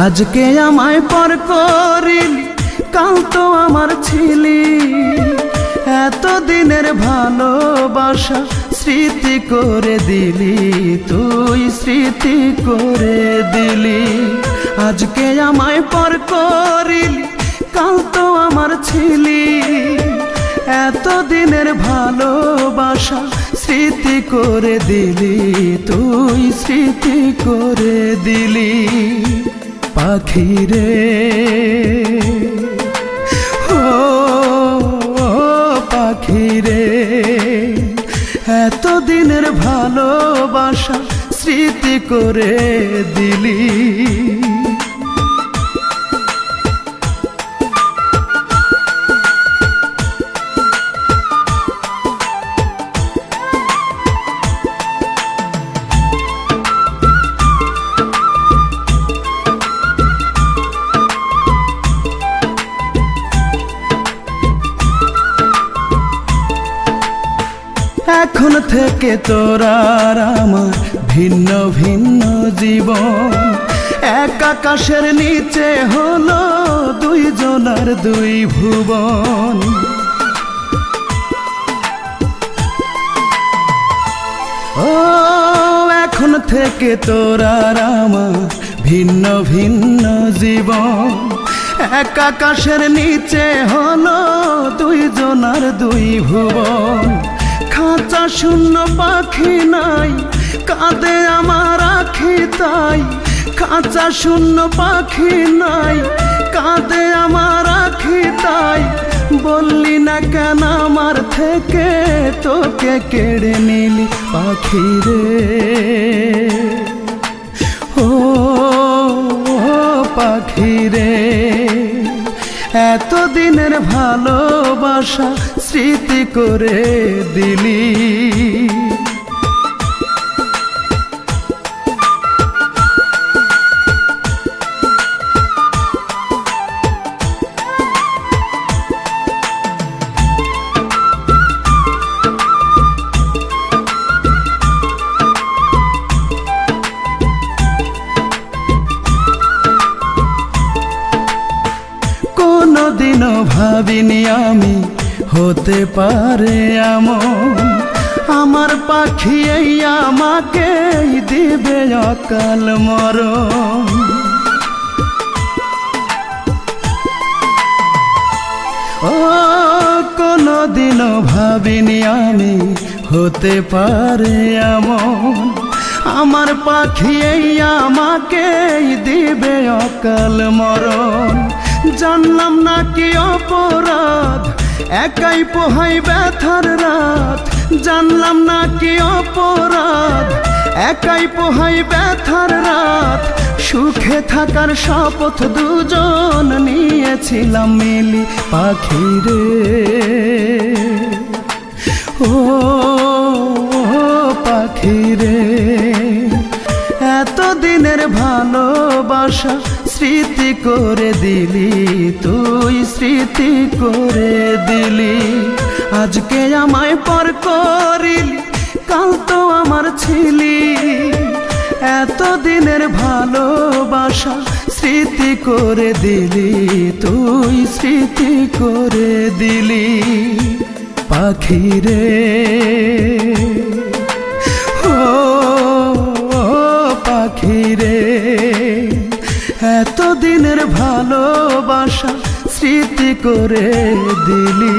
আজকে আমায় পর করিলি, কাল তো আমার ছিলি। এতদিনের ভালোবাসা স্মৃতি করে দিলি, তুই স্মৃতি করে দিলি। আজকে আমায় পর করিলি, কাল তো আমার ছিলি। এতদিনের ভালোবাসা স্মৃতি করে দিলি, তুই স্মৃতি করে দিলি। পাখি রে ও পাখি রে, এতদিনের ভালোবাসা স্মৃতি করে দিলি। এখন থেকে তোর আর আমার ভিন্ন ভিন্ন জীবন। এক আকাশের নিচে হলো দুইজনার দুই ভুবন। ও এখন থেকে তোর আর আমার ভিন্ন ভিন্ন জীবন। এক আকাশের নিচে হলো দুইজনার দুই ভুবন। খাঁচা শূন্য পাখি নাই, কাঁদে আমার আখি তাই। খাঁচা শূন্য পাখি নাই, কাঁদে আমার আখি তাই। বললি না কেন আমার থেকে, তোকে কেড়ে নিলি পাখি রে ও পাখি রে। এতদিনের ভালোবাসা স্মৃতি করে দিলি। কোনদিনও ভাবিনি আমি হতে পারে এমন। আমার পাখি এই আমাকে দিবে অকাল মরণ। ও কোনদিনও ভাবিনি আমি হতে পারে এমন। আমার পাখি এই আমাকে দিবে অকাল মরণ। জানলাম না কি অপরাধ, একাই পোহাই ব্যথার রাত। জানলাম না কি অপরাধ, একাই পোহাই ব্যথার রাত। সুখে থাকার শপথ দুজন নিয়েছিলাম মিলি পাখি রে ও পাখি রে। এতদিনের ভালোবাসা স্মৃতি করে দিলি, তুই স্মৃতি করে দিলি। আজকে আমায় পর করিলি, কাল তো আমার ছিলি। এতদিনের ভালোবাসা স্মৃতি করে দিলি, তুই স্মৃতি করে দিলি। পাখি রে ও পাখি রে, এতদিনের ভালোবাসা স্মৃতি করে দিলি।